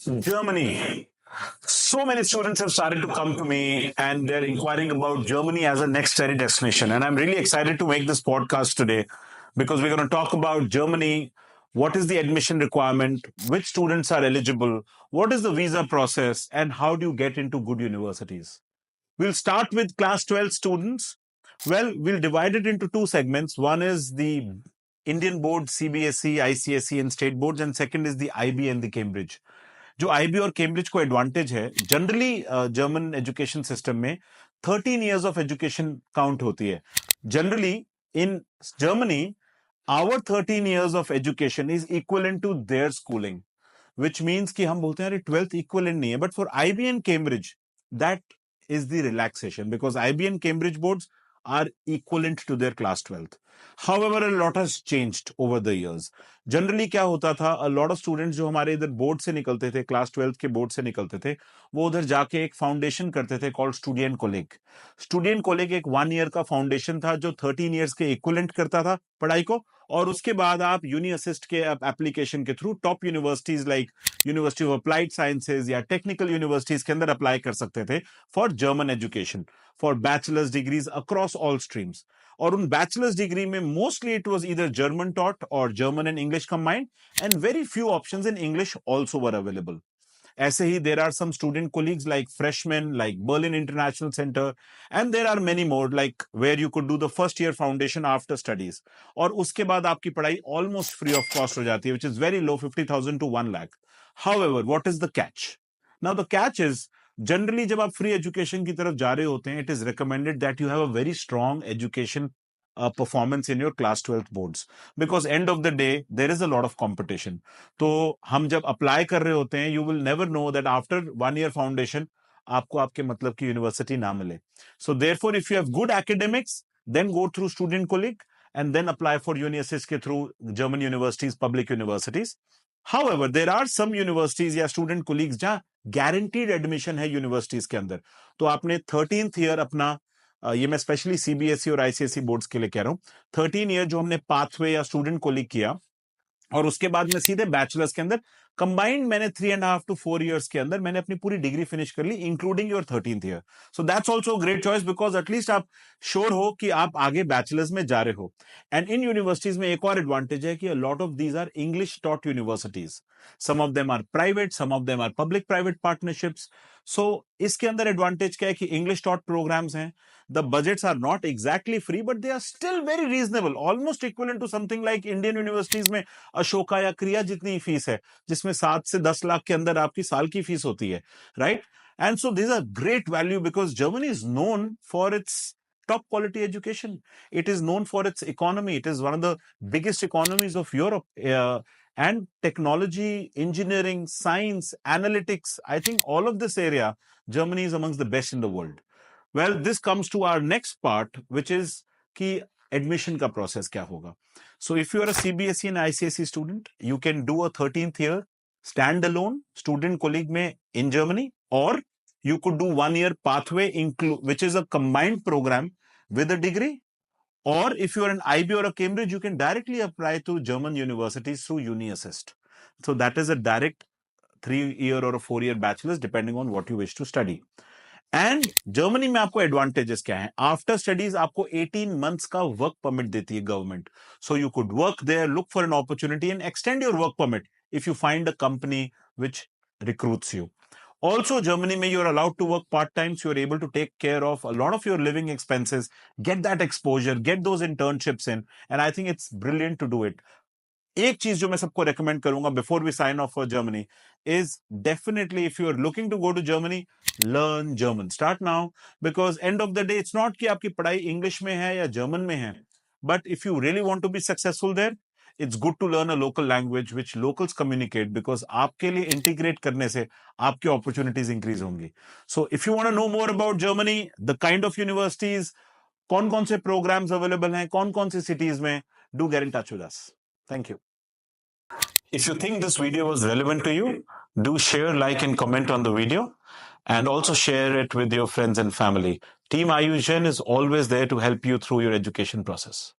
Germany. So many students have started to come to me and they're inquiring about Germany as a next study destination. And I'm really excited to make this podcast today because we're going to talk about Germany. What is the admission requirement? Which students are eligible? What is the visa process? And how do you get into good universities? We'll start with class 12 students. Well, we'll divide it into two segments. One is the Indian board, CBSE, ICSE, and state boards, and second is the IB and the Cambridge. जो IB और Cambridge को advantage है generally German education system में 13 years of education count होती है generally in Germany our 13 years of education is equivalent to their schooling which means कि हम बोलते हैं अरे 12th equivalent नहीं है but for IB and Cambridge that is the relaxation because IB and Cambridge boards are equivalent to their class 12th. However, a lot has changed over the years. Generally क्या होता था a lot of students जो हमारे इधर board से निकलते थे class 12th के बोर्ड से निकलते थे वो उधर जाके एक फाउंडेशन करते थे कॉल्ड स्टूडेंट कोलेग एक 1 year का फाउंडेशन था जो 13 years के इक्विवेलेंट करता था पढ़ाई को और उसके बाद आप यूनी असिस्ट के एप्लीकेशन के through top universities like university of applied sciences या टेक्निकल यूनिवर्सिटीज के अंदर अप्लाई कर सकते थे for German education for bachelors degrees across all streams और उन बैचलर्स डिग्री में mostly it was either German taught और German and English combined and very few options in English also were available. ऐसे ही there are some student colleagues like freshmen, like Berlin International Center, and there are many more like where you could do the first year foundation after studies. और उसके बाद आपकी पढ़ाई almost free of cost हो जाती है, which is very low, 50,000 to 1 lakh. However, what is the catch? Now the catch is generally जब आप free education की तरफ जा रहे होते हैं, it is recommended that you have a very strong education performance in your class 12th boards because end of the day there is a lot of competition. तो हम जब अप्लाई कर रहे होते हैं you will never know that after 1 year foundation आपको आपके मतलब की यूनिवर्सिटी ना मिले. So therefore if you have good academics then go through student colleague and then apply for UniAssist के through German universities, public universities. However, there are some universities या student colleagues जहाँ guaranteed admission है universities के अंदर. तो आपने 13th year अपना ये मैं स्पेशली सीबीएसई और आईसीएसई बोर्ड्स के लिए कह रहा हूँ 13 ईयर जो हमने पाथवे या स्टूडेंट कोलिग किया और उसके बाद में सीधे बैचलर्स के अंदर कंबाइंड मैंने 3.5 to 4 years के अंदर मैंने अपनी पूरी डिग्री फिनिश कर ली including your 13th year. So that's also great choice because at least आप श्योर हो कि आप आगे बैचलर्स में जा रहे हो. एंड इन यूनिवर्सिटीज में एक और एडवांटेज है कि a lot of these are English taught universities. Some of them are private, some of them are public private partnerships. So इसके अंदर एडवांटेज क्या है कि इंग्लिश टॉट प्रोग्राम्स हैं. The budgets are not exactly free, but they are still very reasonable, almost equivalent to something like Indian universities में अशोका या क्रिया जितनी फीस है, जिसमें 7 से 10 लाख के अंदर आपकी साल की फीस होती है, right? And so these are great value because Germany is known for its top quality education. It is known for its economy. It is one of the biggest economies of Europe. And technology, engineering, science, analytics, I think all of this area, Germany is amongst the best in the world. Well, this comes to our next part, which is कि admission का process क्या होगा. So if you are a CBSE and ICSE student, you can do a 13th year standalone student colleague में in Germany, or you could do 1 year pathway which is a combined program with a degree. Or if you are an IB or a Cambridge, you can directly apply to German universities through UniAssist. So that is a direct 3-year or a 4-year bachelor's depending on what you wish to study. And Germany में आपको advantages क्या है. After studies आपको 18 months का work permit देती है government. So you could work there, look for an opportunity and extend your work permit if you find a company which recruits you. Also, Germany में you're allowed to work part-time, so you're able to take care of a lot of your living expenses, get that exposure, get those internships in, and I think it's brilliant to do it. एक चीज जो मैं सबको recommend करूंगा before we sign off for Germany is definitely if you are looking to go to Germany, learn German. Start now because end of the day it's not कि आपकी पढ़ाई English में है या जर्मन में है, but if you really want to be successful there, it's good to learn a local language which locals communicate because आपके लिए integrate करने से आपकी opportunities increase होंगी. So if you want to know more about Germany, the kind of universities, कौन-कौन से programs available हैं, कौन-कौन सी cities में, do get in touch with us. Thank you. If you think this video was relevant to you, do share, like and comment on the video and also share it with your friends and family. Team Ayush Jain is always there to help you through your education process.